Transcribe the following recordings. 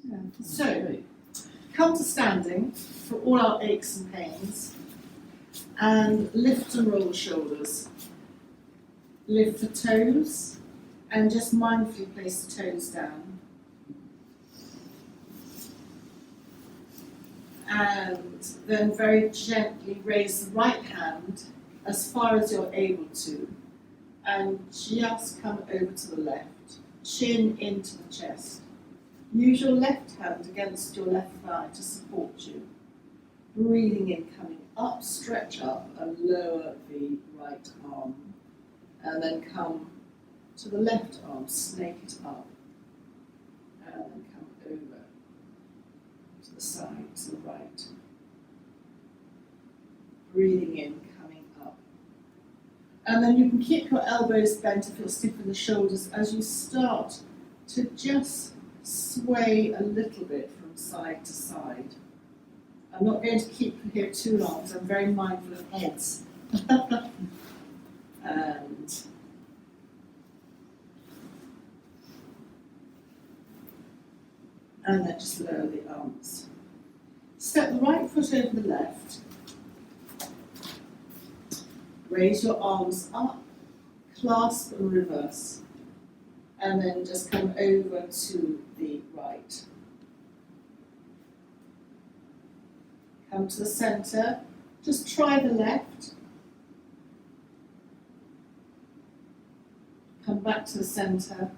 Yeah. So, come to standing for all our aches and pains, and lift and roll the shoulders. Lift the toes, and just mindfully place the toes down. And then very gently raise the right hand as far as you're able to, and just come over to the left, chin into the chest. Use your left hand against your left thigh to support you. Breathing in, coming up, stretch up, and lower the right arm. And then come to the left arm, snake it up, and then come over to the side, to the right. Breathing in, coming up. And then you can keep your elbows bent if you're stiff in the shoulders as you start to just sway a little bit from side to side. I'm not going to keep you here too long because I'm very mindful of heads. And then just lower the arms. Step the right foot over the left. Raise your arms up, clasp and reverse. And then just come over to the right. Come to the centre. Just try the left. Come back to the centre.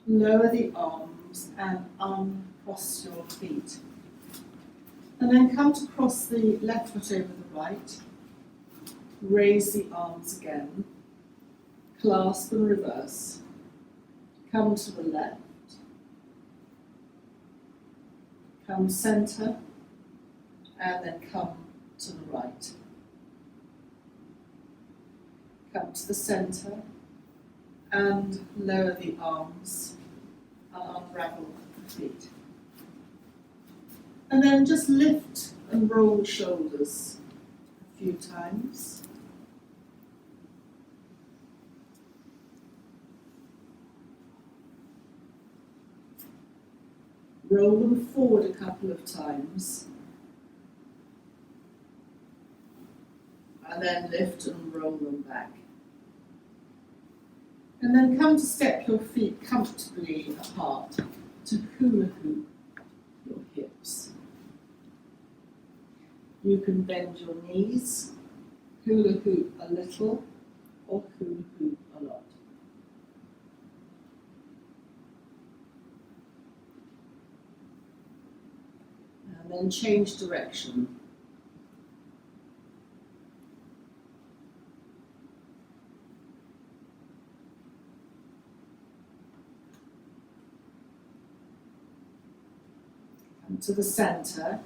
Lower the arms and uncross your feet. And then come to cross the left foot over the right. Raise the arms again. Clasp and reverse. Come to the left. Come centre. And then come to the right. Come to the centre. And lower the arms and unravel the feet. And then just lift and roll the shoulders a few times. Roll them forward a couple of times. And then lift and roll them back. And then come to step your feet comfortably apart to hula hoop your hips. You can bend your knees, hula hoop a little, or hula hoop a lot. And then change direction. To the centre,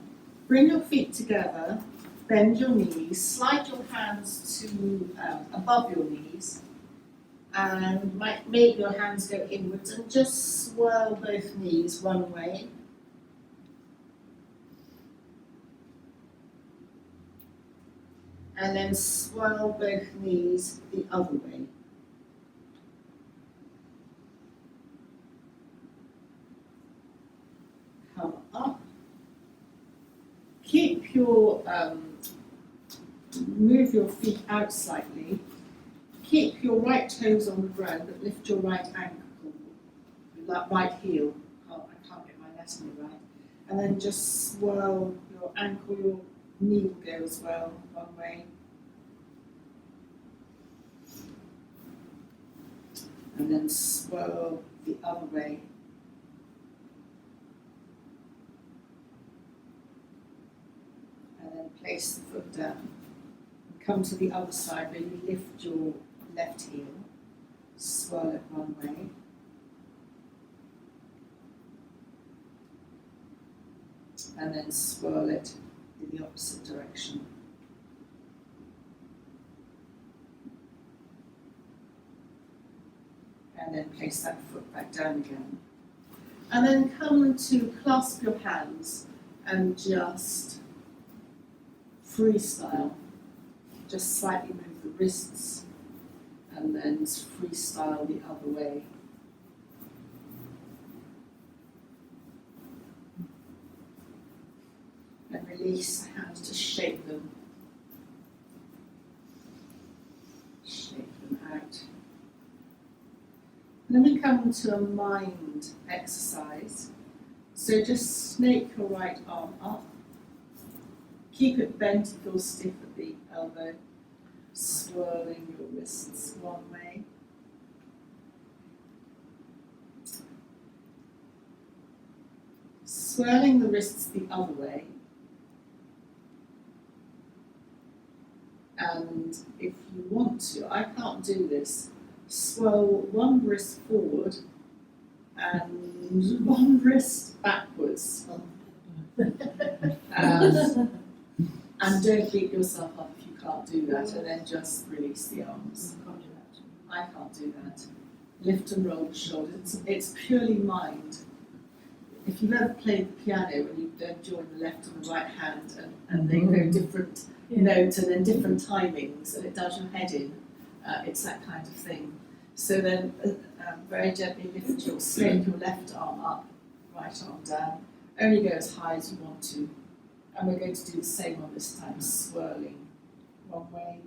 bring your feet together, bend your knees, slide your hands to above your knees, and make your hands go inwards and just swirl both knees one way. And then swirl both knees the other way. Come up. Keep your, move your feet out slightly. Keep your right toes on the ground, but lift your right ankle, that right heel. I can't get my anatomy right. And then just swirl your ankle, your knee will go as well, one way. And then swirl the other way. And then place the foot down. Come to the other side where you lift your left heel, swirl it one way. And then swirl it in the opposite direction. And then place that foot back down again. And then come to clasp your hands and just freestyle. Just slightly move the wrists and then freestyle the other way. and release the hands, just shake them. Shake them out. And then we come to a mind exercise. So just snake your right arm up. Keep it bent, feel stiff at the elbow. Swirling your wrists one way. Swirling the wrists the other way. And if you want to, I can't do this, swirl one wrist forward and one wrist backwards. And don't beat yourself up if you can't do that, and then just release the arms. I can't do that. Lift and roll the shoulders. It's purely mind. If you've ever played the piano and you don't join the left and the right hand and they go different notes and then different timings and it does your head in, it's that kind of thing. So then very gently lift your, snake your left arm up, right arm down. Only go as high as you want to. And we're going to do the same one this time, swirling one way.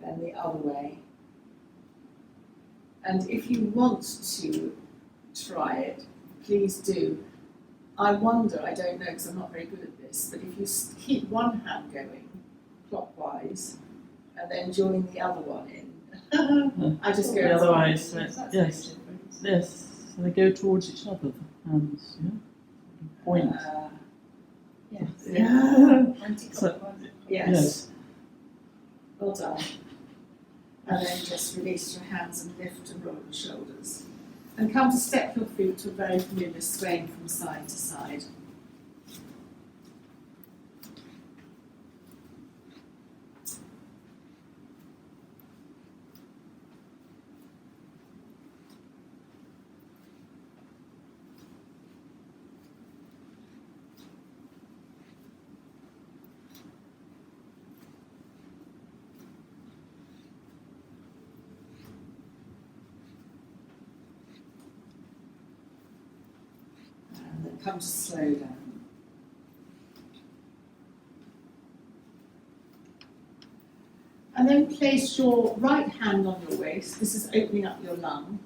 Then the other way. And if you want to try it, please do. I wonder, I don't know because I'm not very good at this, but if you keep one hand going clockwise and then join the other one in, I just go the other way. so Yes. Yes, so they go towards each other, the hands, yeah? Point. Yes. Yeah. Yes. Yes. Well done. And then just release your hands and lift and roll the shoulders. And come to step your feet to a very familiar swaying from side to side. Come to slow down. And then place your right hand on your waist. This is opening up your lung.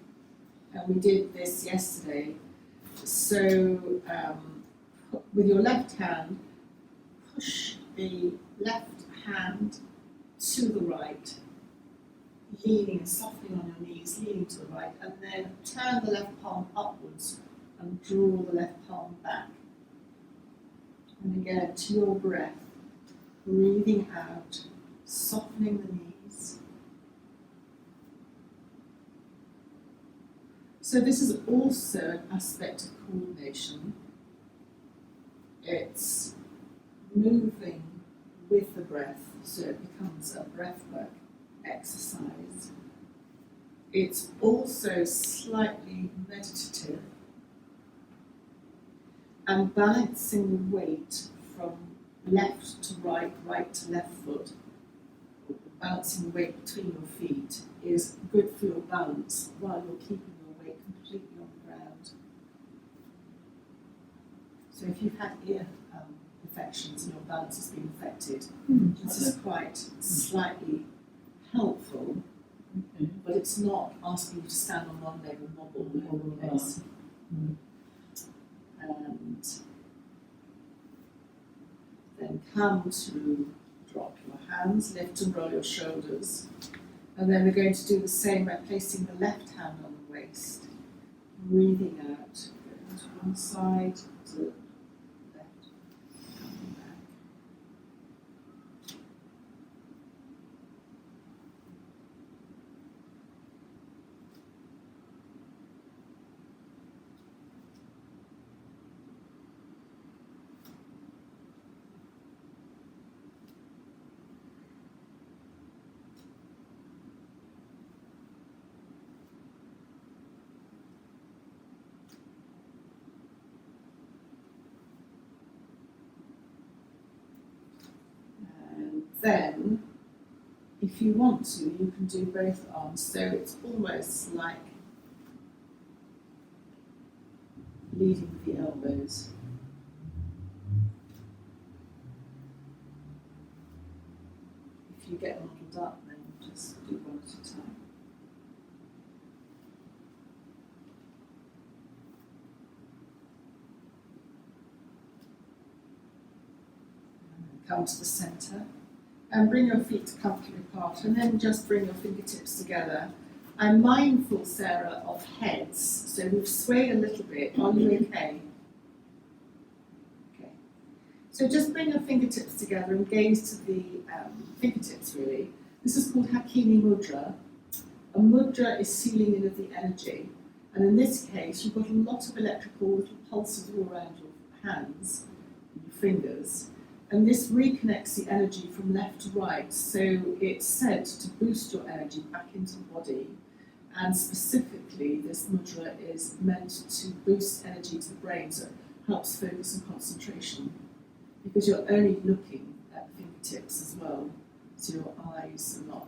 And we did this yesterday. So with your left hand, push the left hand to the right, leaning and softening on your knees, leaning to the right, and then turn the left palm upwards and draw the left palm back. And again, to your breath, breathing out, softening the knees. So this is also an aspect of coordination. It's moving with the breath, so it becomes a breathwork exercise. It's also slightly meditative, and balancing the weight from left to right, right to left foot, balancing the weight between your feet is good for your balance while you're keeping your weight completely on the ground. So if you've had ear infections and your balance has been affected, this is quite slightly helpful, but it's not asking you to stand on one leg and wobble all over the place. And then come to drop your hands, lift and roll your shoulders. And then we're going to do the same by placing the left hand on the waist, breathing out, going to one side, to the left, coming back. Then, if you want to, you can do both arms. So it's almost like leading with the elbows. If you get muddled up, then just do one at a time. Come to the centre and bring your feet comfortably apart, and then just bring your fingertips together. I'm mindful, Sarah, of heads, so we've swayed a little bit. Are you okay? Okay. So just bring your fingertips together and gaze to the fingertips, really. This is called Hakini Mudra. A mudra is sealing in of the energy, and in this case, you've got a lot of electrical little pulses all around your hands and your fingers. And this reconnects the energy from left to right, so it's said to boost your energy back into the body. And specifically, this mudra is meant to boost energy to the brain, so it helps focus and concentration, because you're only looking at the fingertips as well, so your eyes are not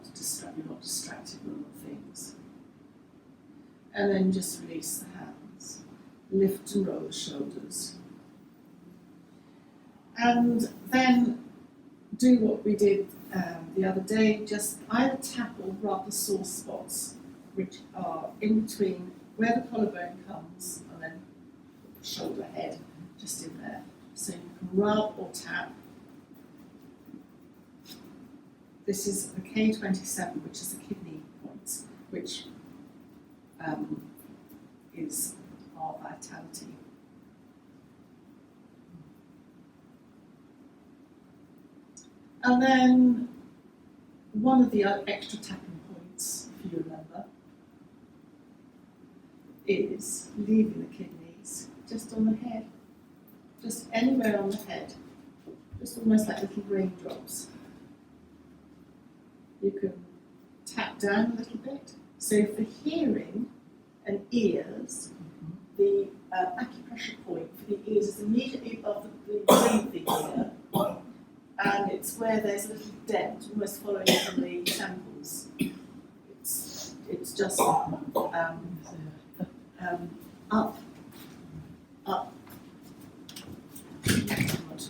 you're not distracted with other things. And then just release the hands, lift and roll the shoulders. And then do what we did the other day, just either tap or rub the sore spots, which are in between where the collarbone comes and then the shoulder head, just in there. So you can rub or tap. This is the K27, which is the kidney points, which is our vitality. And then one of the extra tapping points, if you remember, is leaving the kidneys just on the head, just anywhere on the head, just almost like little raindrops. You can tap down a little bit. So for hearing and ears, the acupressure point for the ears is immediately above the brim of the ear. And it's where there's a little dent, almost following from the temples. It's just up,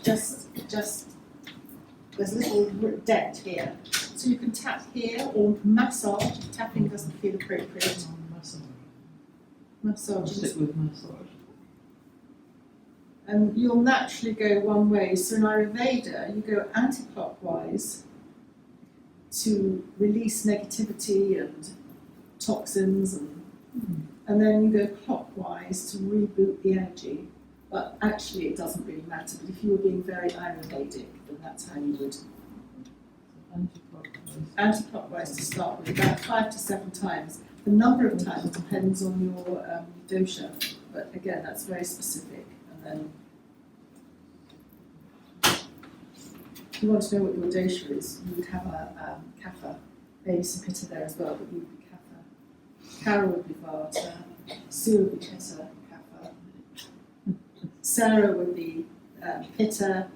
just there's a little dent here. So you can tap here or massage. Tapping doesn't feel appropriate. Massage. Stick with massage. And you'll naturally go one way. So in Ayurveda, you go anti-clockwise to release negativity and toxins, and then you go clockwise to reboot the energy. But actually, it doesn't really matter. But if you were being very Ayurvedic, then that's how you would. Anti-clockwise to start with, about 5 to 7 times. The number of times depends on your dosha, but again, that's very specific. And then, if you want to know what your dosha is, you would have a kapha, maybe some pitta there as well, but you would be kapha. Kara would be vata, Sue would be pitta, kapha. Sarah would be pitta,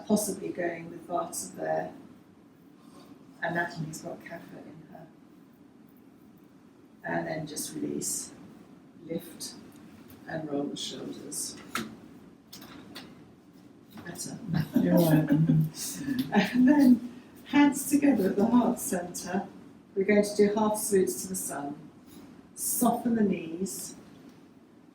possibly going with vata there, and Natalie's got kapha in her. And then just release, lift, and roll the shoulders. Better. You're right. And then hands together at the heart centre. We're going to do half salutes to the sun. Soften the knees.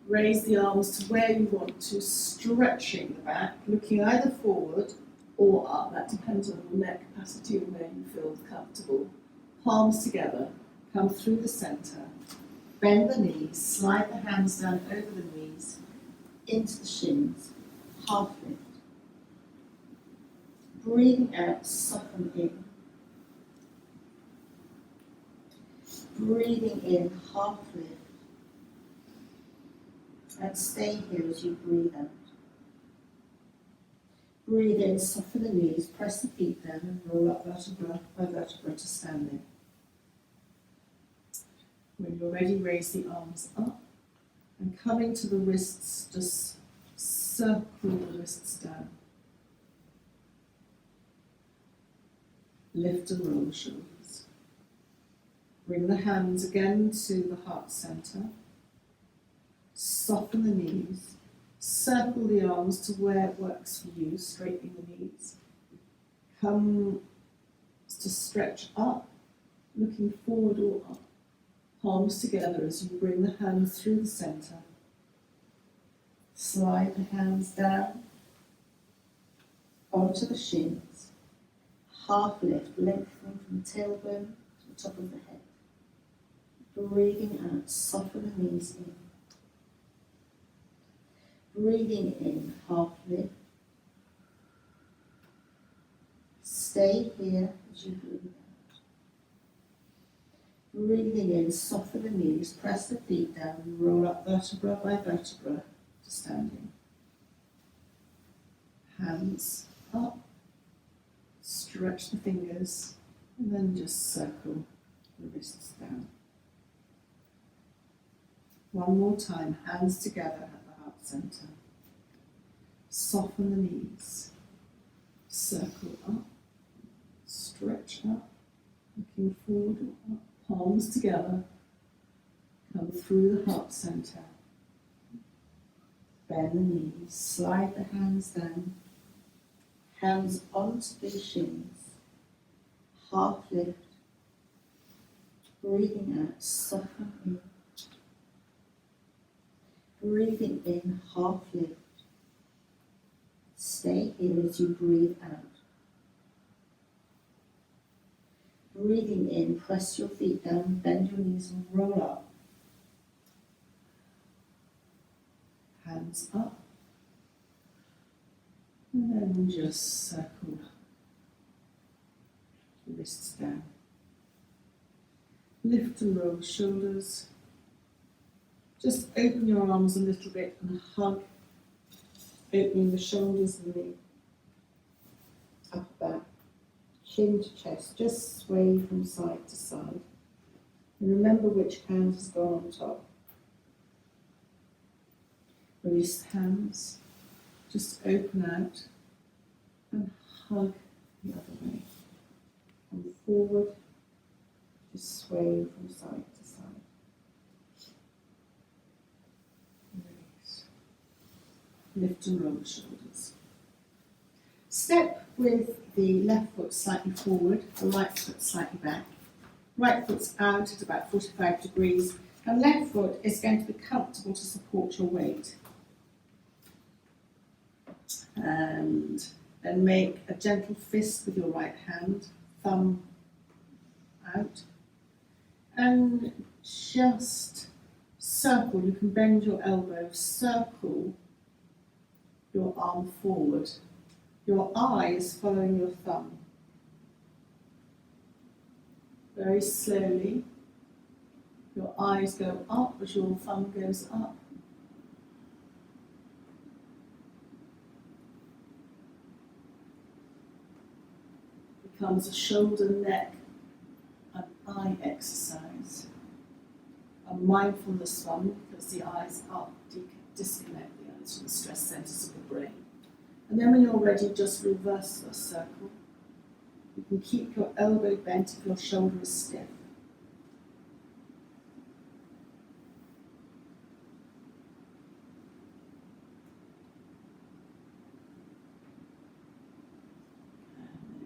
Raise the arms to where you want to, stretching the back, looking either forward or up. That depends on your neck capacity and where you feel comfortable. Palms together. Come through the centre. Bend the knees, slide the hands down over the knees, into the shins, half lift. Breathing out, soften in. Breathing in, half lift. And stay here as you breathe out. Breathe in, soften the knees, press the feet down and roll up vertebra by vertebra to standing. When you're ready, raise the arms up, and coming to the wrists, just circle the wrists down. Lift and roll the shoulders. Bring the hands again to the heart centre. Soften the knees. Circle the arms to where it works for you, straightening the knees. Come to stretch up, looking forward or up. Palms together as you bring the hands through the centre. Slide the hands down onto the shins. Half lift, lengthening from the tailbone to the top of the head. Breathing out, soften the knees in. Breathing in, half lift. Stay here as you breathe out. Breathing in, soften the knees, press the feet down, roll up vertebra by vertebra to standing. Hands up, stretch the fingers, and then just circle the wrists down. One more time, hands together at the heart centre. Soften the knees, circle up, stretch up, looking forward or up, palms together, come through the heart centre. Bend the knees, slide the hands down, hands onto the shins, half lift, breathing out, soften in, breathing in, half lift, stay here as you breathe out. Breathing in, press your feet down, bend your knees and roll up. Hands up. And then just circle the wrists down. Lift and roll shoulders. Just open your arms a little bit and hug, opening the shoulders and the upper back, chin to chest. Just sway from side to side. And remember which hand has gone on top. Release the hands. Just open out and hug the other way. Come forward, just sway from side to side. Release. Lift and roll the shoulders. Step with the left foot slightly forward, the right foot slightly back. Right foot's out at about 45 degrees, and left foot is going to be comfortable to support your weight. And then make a gentle fist with your right hand, thumb out, and just circle. You can bend your elbow, circle your arm forward, your eyes following your thumb. Very slowly, your eyes go up as your thumb goes up. Becomes a shoulder, neck, and eye exercise. A mindfulness one, because the eyes up, disconnect the eyes from the stress centers of the brain. And then when you're ready, just reverse the circle. You can keep your elbow bent if your shoulder is stiff.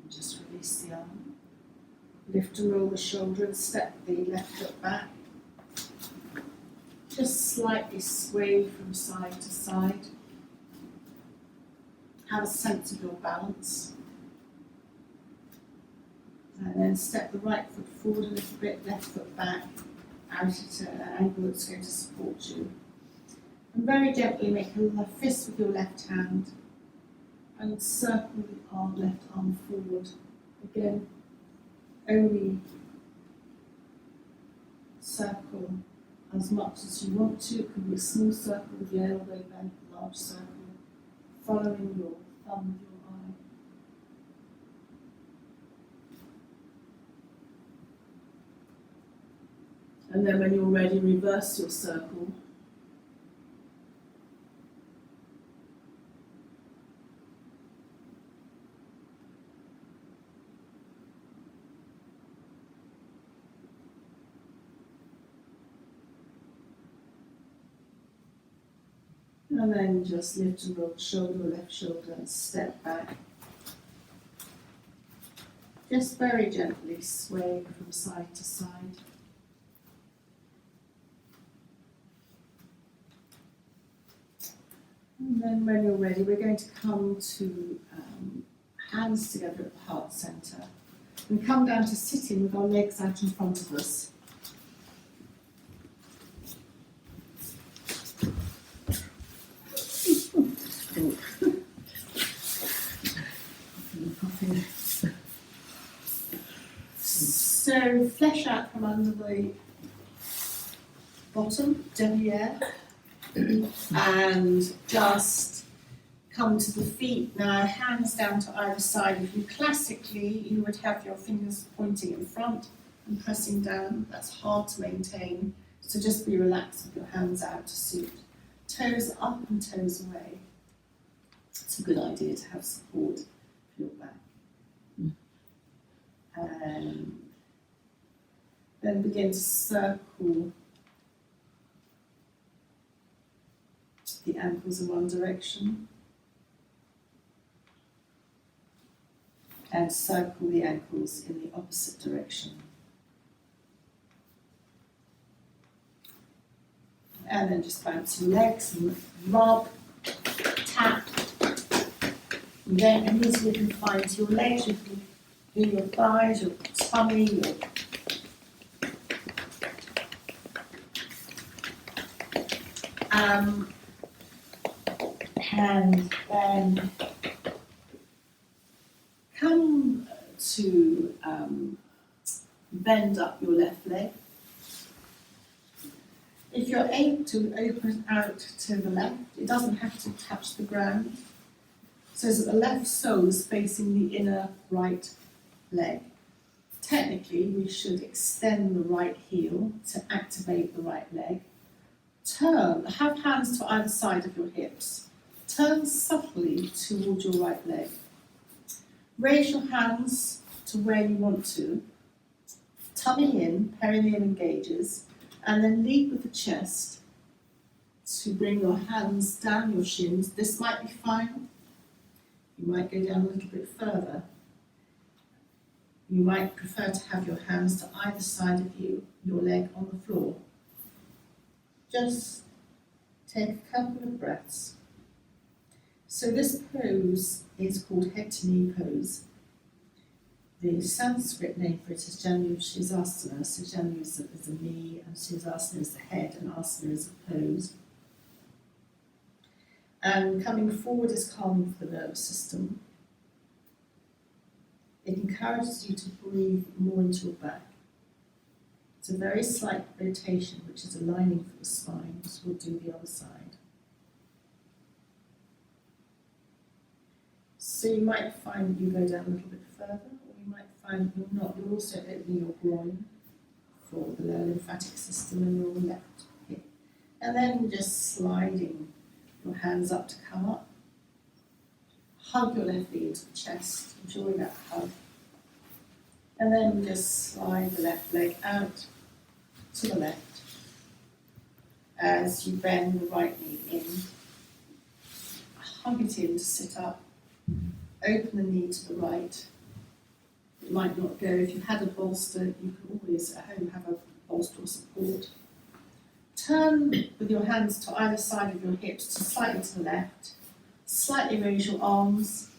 Just release the arm. Lift and roll the shoulder and step the left foot back. Just slightly sway from side to side. Have a sense of your balance. And then step the right foot forward a little bit, left foot back, out at an angle that's going to support you. And very gently make a fist with your left hand and circle the left arm forward. Again, only circle as much as you want to. It can be a small circle with your elbow bent, a large circle, following your thumb with your eye. And then when you're ready, reverse your circle. And then just lift and roll the shoulder, left shoulder, and step back. Just very gently swaying from side to side. And then when you're ready, we're going to come to hands together at the heart centre. And come down to sitting with our legs out in front of us. So flesh out from under the bottom, derriere, and just come to the feet now, hands down to either side of you. Classically, you would have your fingers pointing in front and pressing down. That's hard to maintain, so just be relaxed with your hands out to suit. Toes up and toes away. It's a good idea to have support for your back. And then begin to circle the ankles in one direction and circle the ankles in the opposite direction. And then just bounce your legs and rub, tap. And then immediately you can find your legs, you can do your thighs, your tummy, your and then come to bend up your left leg. If you're able to open out to the left, it doesn't have to touch the ground, so that the left sole is facing the inner right leg. Technically, we should extend the right heel to activate the right leg. Turn, have hands to either side of your hips. Turn subtly towards your right leg. Raise your hands to where you want to. Tummy in, perineum engages, and then lead with the chest to bring your hands down your shins. This might be fine. You might go down a little bit further. You might prefer to have your hands to either side of you, your leg on the floor. Just take a couple of breaths. So this pose is called head to knee pose. The Sanskrit name for it is Janu Sirsasana. So Janu is a knee, and Sirsasana is the head, and asana is a pose. And coming forward is calming for the nervous system. It encourages you to breathe more into your back. It's a very slight rotation, which is aligning for the spine, so we'll do the other side. So you might find that you go down a little bit further, or you might find you're not. You're also opening your groin for the lower lymphatic system in your left hip. And then just sliding your hands up to come up. Hug your left knee into the chest, enjoy that hug. And then just slide the left leg out to the left as you bend the right knee in. Hug it in to sit up. Open the knee to the right. It might not go. If you had a bolster, you can always at home have a bolster or support. Turn with your hands to either side of your hips to slightly to the left. Slightly raise your arms,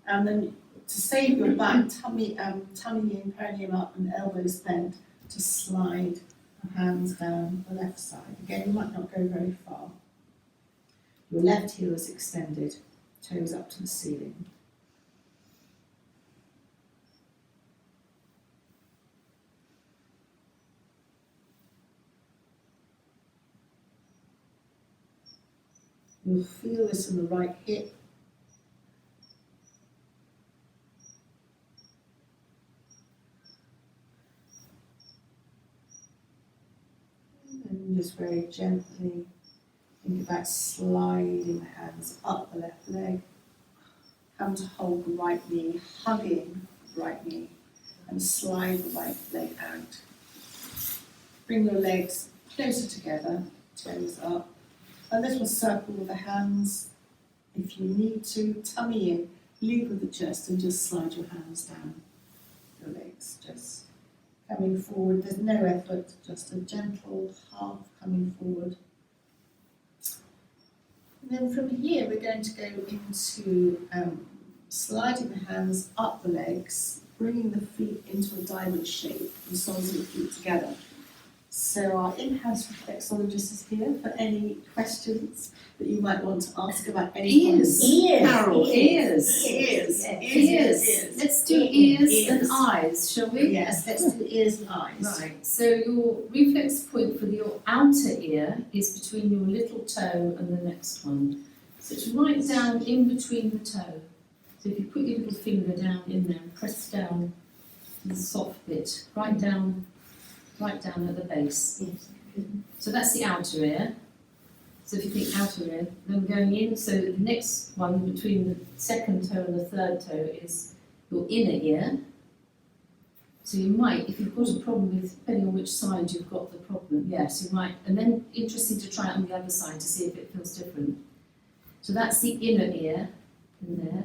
and then to save your back, tummy in, perineum up, and elbows bent, to slide the hands down the left side. Again, you might not go very far. Your left heel is extended, toes up to the ceiling. You'll feel this in the right hip. And just very gently think about sliding the hands up the left leg. Come to hold the right knee, hugging the right knee, and slide the right leg out. Bring your legs closer together, toes up, a little circle with the hands. If you need to, tummy in, lead with the chest and just slide your hands down your legs, just coming forward. There's no effort, just a gentle half coming forward. And then from here, we're going to go into sliding the hands up the legs, bringing the feet into a diamond shape, the soles of the feet together. So our in-house reflexologist is here for any questions that you might want to ask about any Ears. Carol, Ears. Ears. Let's do ears and eyes, shall we? Yes, let's do ears and eyes. Right, so your reflex point for your outer ear is between your little toe and the next one. So it's right down in between the toe. So if you put your little finger down in there and press down the soft bit, right down at the base. Yes. So that's the outer ear. So if you think outer ear, then going in, so the next one between the second toe and the third toe is your inner ear. So you might, if you've got a problem with, depending on which side you've got the problem, yes, you might, and then interesting to try it on the other side to see if it feels different. So that's the inner ear in there.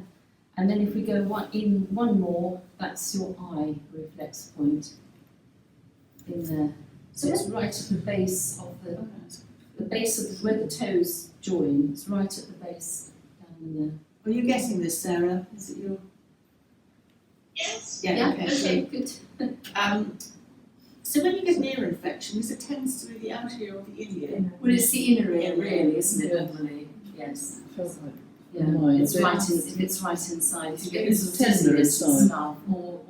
And then if we go one more, that's your eye reflex point in there. So it's right at the base of the base of where the toes join. It's right at the base down in there. Are you getting this, Sarah? Is it your? Yes. Yeah, Okay, good. So when you get an ear infection, it tends to be the outer ear or the inner ear. Well, it's the inner ear, really, isn't it? Yeah. Normally, yes. Felt like Yeah, Right, it's but- right in, if it's right inside. If you get It's this sort of tender dizziness and inside. stuff, or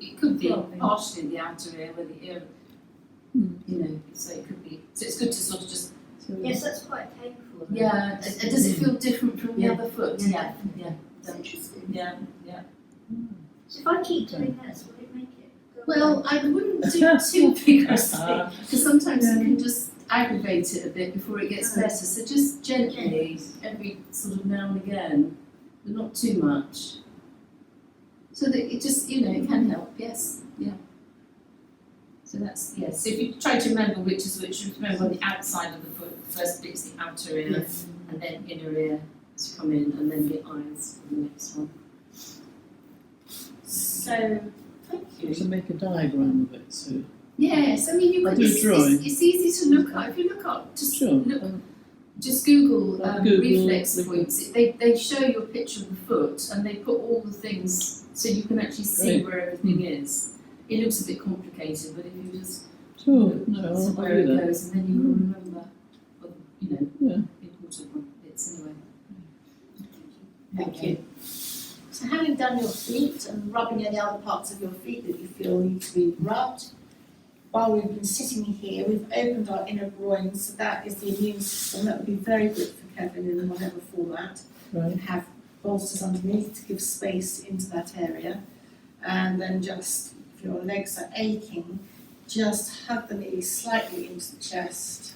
it could be Probably. partially the outer ear where the ear, Hmm. you know. So it could be. So it's good to sort of just. so Yes, that's quite painful. Yeah. Does it feel different from the Yeah. other foot? Yeah. Yeah. That's interesting. Yeah. So if I keep doing this, will it make it go Well, away? I wouldn't do too vigorously because sometimes it can just aggravate it a bit before it gets better. So just gently, every sort of now and again, but not too much. So that it just, it can help. Yes, yeah. So that's yes. So if you try to remember which is which, remember on the outside of the foot. The first bit's the outer ear, Yes. and then inner ear to come in, and then the eyes for the next one. So, thank you. to make a diagram of it. So Yes, I mean you I could. do It's drawing. easy to look at. If you look up, just sure. look. Just Google, Google reflex reflex. points. They show you a picture of the foot and they put all the things so you can actually see Great. where everything is. It looks a bit complicated, but if you just Sure. look No, at I'll where it do that. goes and then you can remember, well, Yeah. the important bits anyway. Thank you. So having done your feet and rubbing any other parts of your feet that you feel need to be rubbed, while we've been sitting here, we've opened our inner groin, so that is the immune system. That would be very good for Kevin in whatever format. Right. And have bolsters underneath to give space into that area. And then just, if your legs are aching, just hug the knees slightly into the chest.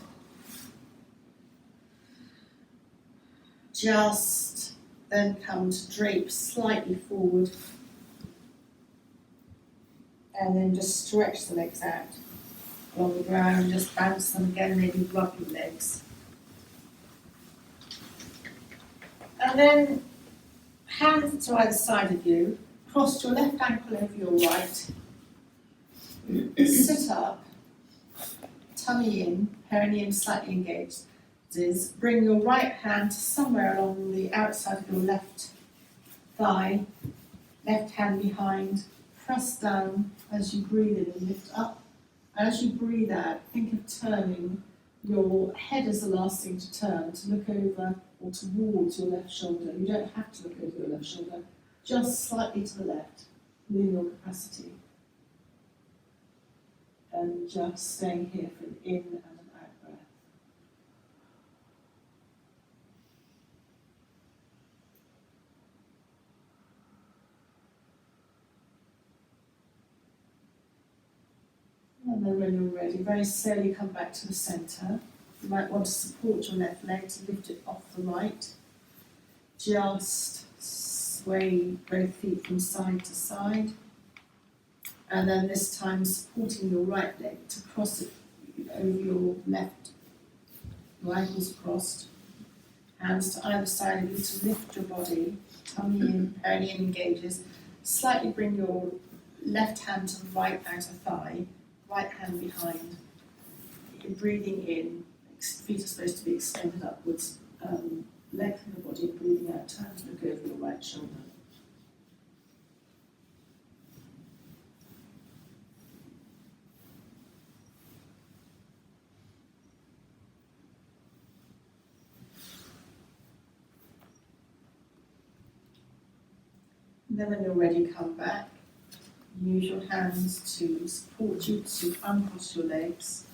Just then come to drape slightly forward. And then just stretch the legs out along the ground and just bounce them again, maybe rub your legs. And then hands to either side of you, cross your left ankle over your right, sit up, tummy in, perineum slightly engaged. Bring your right hand to somewhere along the outside of your left thigh, left hand behind, press down as you breathe in and lift up. As you breathe out, think of turning your head as the last thing to turn, to look over or towards your left shoulder. You don't have to look over your left shoulder, just slightly to the left, within your capacity. And just staying here for an in and an out breath. And then when you're ready, very slowly come back to the centre. You might want to support your left leg to lift it off the right. Just sway both feet from side to side. And then this time supporting your right leg to cross it over your left, your ankles crossed. Hands to either side of you to lift your body, tummy in, perineum engages. Slightly bring your left hand to the right outer thigh, right hand behind. You're breathing in, feet are supposed to be extended upwards, lengthen the body, breathing out, turn to look over your right shoulder. And then when you're ready, come back. Use your hands to support you to uncross your legs.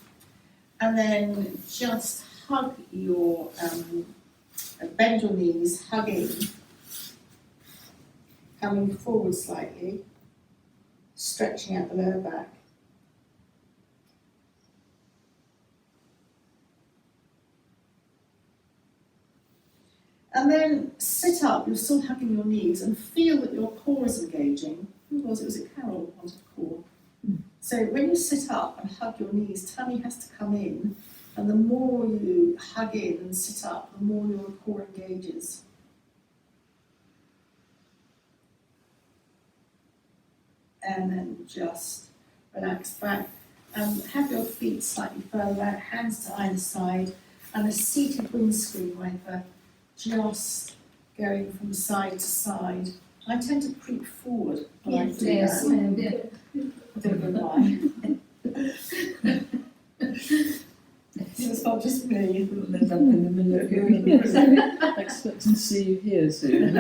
And then just hug your, bend your knees, hug in. Coming forward slightly, stretching out the lower back. And then sit up, you're still hugging your knees, and feel that your core is engaging. Who was it? Was it Carol who wanted core? So when you sit up and hug your knees, tummy has to come in, and the more you hug in and sit up, the more your core engages. And then just relax back. Have your feet slightly further out, hands to either side, and a seated windscreen wiper just going from side to side. I tend to creep forward when I do Yes, that. I don't know why. So it's not just me. End up in the middle of your Expecting to see you here soon.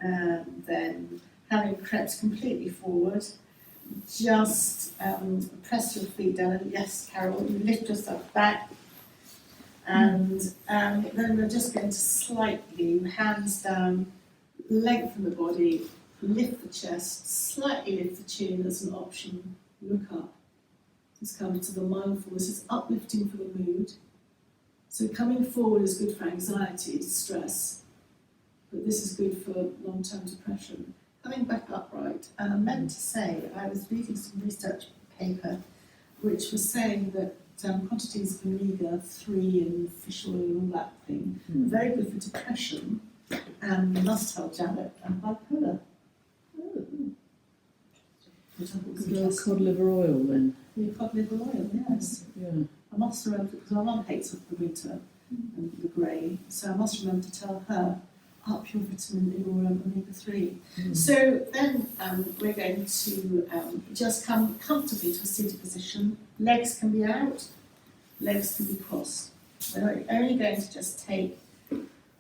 And then, having crept completely forward, just press your feet down. And yes, Carol, you lift yourself back. And then we're just going to slightly, hands down, lengthen the body, lift the chest, slightly lift the chin as an option, look up. Just come to the mindfulness, it's uplifting for the mood. So coming forward is good for anxiety, stress, but this is good for long-term depression. Coming back upright, and I meant to say, I was reading some research paper which was saying that quantities of omega-3 and fish oil and all that thing are very good for depression, and must help Janet, and bipolar. Good cod liver oil then. The cod liver oil, yes. Yeah. I must remember, because my mum hates the winter and the grey, so I must remember to tell her, up your vitamin in oil and omega-3. So then we're going to just come comfortably to a seated position. Legs can be out, legs can be crossed. We're only going to just take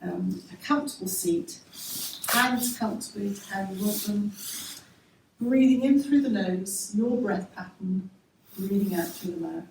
a comfortable seat, hands comfortably to how you want them, breathing in through the nose, your breath pattern, breathing out through the mouth.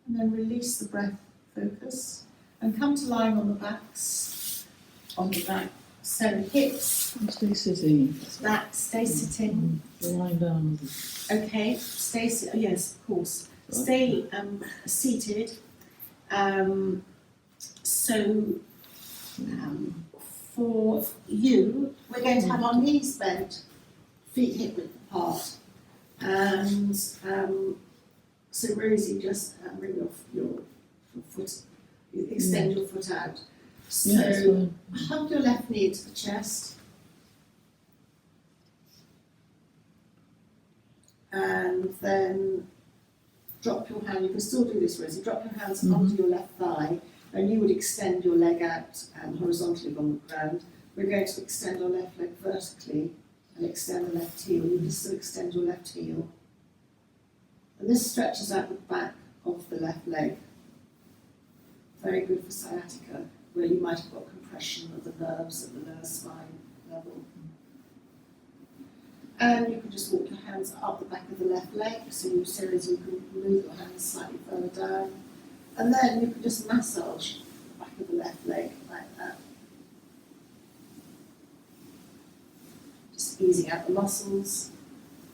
And then release the breath focus and come to lying on the backs, on the back. So hips, Stay sitting. back, stay sitting. You're lying down. Okay, stay, yes, of course. Stay seated. For you, we're going to have our knees bent, feet hip width apart. And so Rosie, just bring your foot, extend your foot out. So Yeah, that's fine. hug your left knee to the chest. And then drop your hand, you can still do this, Rosie, drop your hands under your left thigh, and you would extend your leg out horizontally along the ground. We're going to extend our left leg vertically and extend the left heel. You can still extend your left heel. And this stretches out the back of the left leg. Very good for sciatica, where you might have got compression of the nerves at the lower spine level. And you can just walk your hands up the back of the left leg, so you can move your hands slightly further down. And then you can just massage the back of the left leg like that. Just easing out the muscles.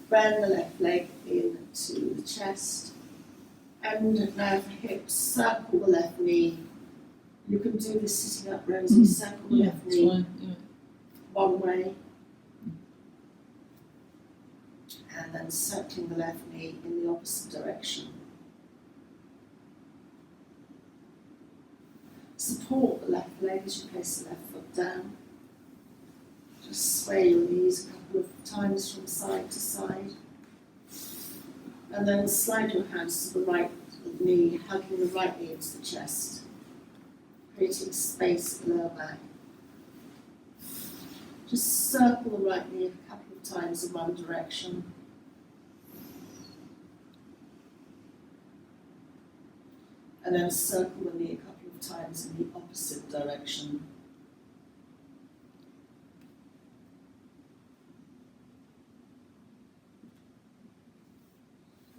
Bend the left leg into the chest. And now for hips, circle the left knee. You can do this sitting up, Rosie. Circle the Yeah, left that's knee fine. Yeah. one way. And then circling the left knee in the opposite direction. Support the left leg as you place the left foot down. Just sway your knees a couple of times from side to side. And then slide your hands to the right knee, hugging the right knee into the chest, creating space at the lower back. Just circle the right knee a couple of times in one direction. And then circle the knee a couple of times in the opposite direction.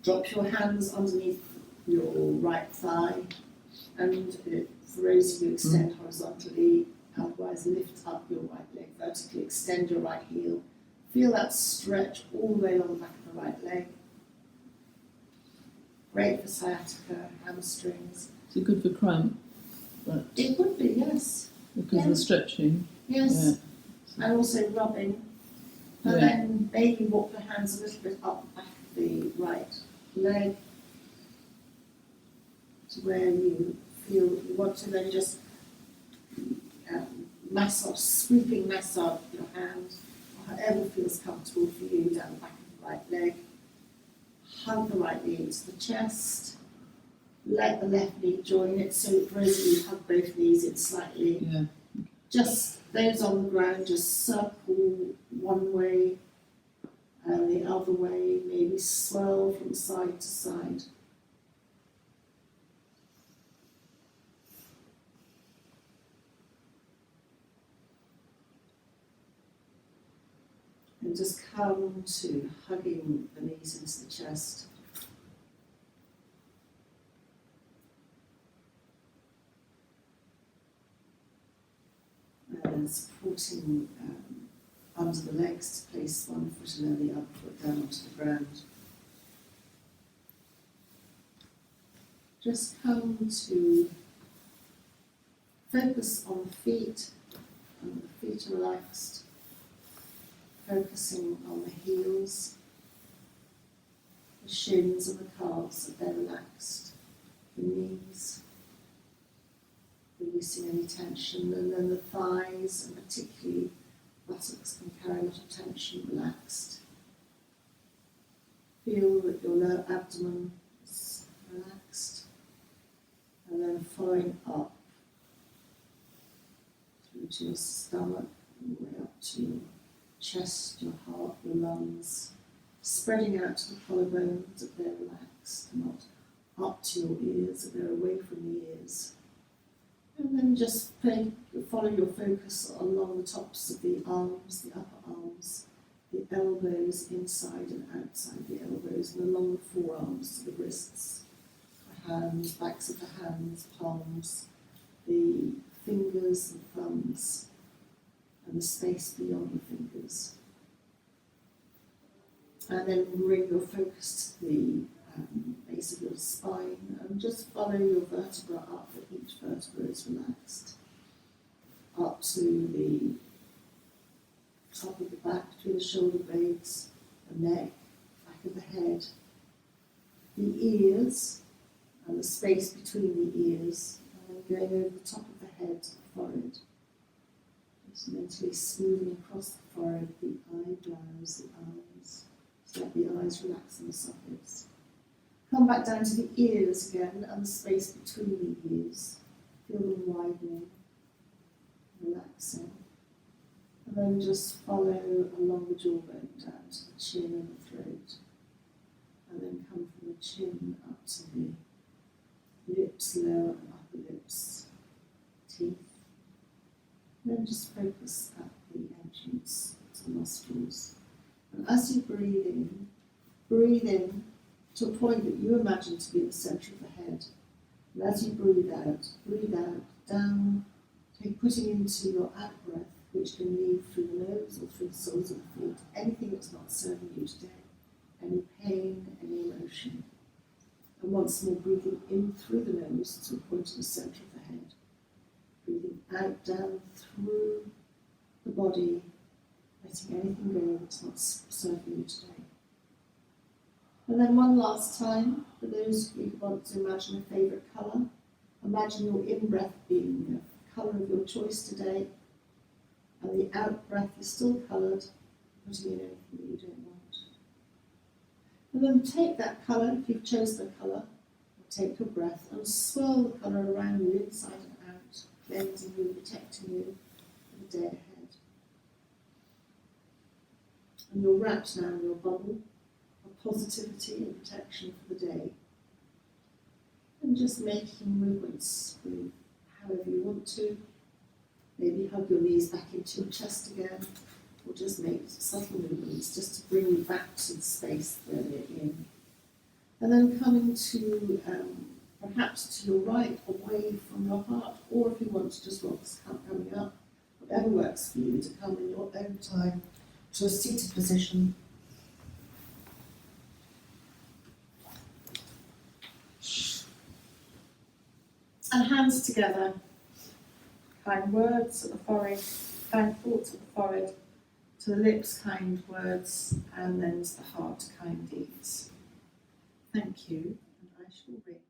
Drop your hands underneath your right thigh, and for Rosie you extend horizontally, otherwise lift up your right leg vertically, extend your right heel. Feel that stretch all the way along the back of the right leg. Great for sciatica, hamstrings. Is it good for cramp? But It would be, yes. because Yeah. of the stretching. Yes. Yeah. And also rubbing. And Yeah. then maybe walk your hands a little bit up the back of the right leg to where you feel you want to, then just massage, sweeping massage your hand, or however feels comfortable for you, down the back of the right leg. Hug the right knee into the chest. Let the left knee join it, so Rosie, you hug both knees in slightly. Yeah. Just those on the ground, just circle one way and the other way, maybe swirl from side to side. And just come to hugging the knees into the chest. And supporting under the legs to place one foot and then the other foot down onto the ground. Just come to focus on the feet, and the feet are relaxed. Focusing on the heels, the shins and the calves, that they're relaxed, the knees, releasing any tension, and then the thighs, and particularly buttocks, can carry a lot of tension, relaxed. Feel that your lower abdomen is relaxed, and then following up through to your stomach, all the way up to your chest, your heart, your lungs, spreading out to the collarbones, that they're relaxed, not up to your ears, that they're away from the ears. And then just follow your focus along the tops of the arms, the upper arms, the elbows inside and outside the elbows, and along the forearms to the wrists, the hands, backs of the hands, palms, the fingers and thumbs, and the space beyond the fingers. And then bring your focus to the base of your spine, and just follow your vertebra up, that each vertebra is relaxed. Up to the top of the back, between the shoulder blades, the neck, back of the head, the ears, and the space between the ears, and then going over the top of the head to the forehead. Just mentally smoothing across the forehead, the eyebrows, the eyes. Just let the eyes relax in the sockets. Come back down to the ears again, and the space between the ears. Feel them widening, relaxing. And then just follow along the jawbone down to the chin and the throat. And then come from the chin up to the lips, lower and upper lips, teeth. And then just focus at the entrance to the nostrils. And as you breathe in to a point that you imagine to be the centre of the head. And as you breathe out down, putting into your out breath, which can leave through the nose or through the soles of the feet, anything that's not serving you today, any pain, any emotion. And once more, breathing in through the nose to a point in the centre of the head. Breathing out, down through the body, letting anything go that's not serving you today. And then one last time, for those of you who want to imagine a favourite colour, imagine your in-breath being a colour of your choice today, and the out-breath is still coloured, putting in anything that you don't want. And then take that colour, if you've chosen a colour, take your breath and swirl the colour around you, inside and out, cleansing you, protecting you for the day ahead. And you're wrapped now in your bubble of positivity and protection for the day. And just making movements with however you want to. Maybe hug your knees back into your chest again, or just make subtle movements just to bring you back to the space where you're in. And then coming to perhaps to your right, away from your heart, or if you want to just rocks coming up, whatever works for you, to come in your own time to a seated position. And hands together. Kind words at the forehead, kind thoughts at the forehead, to the lips, kind words, and then to the heart, kind deeds. Thank you, and I shall ring.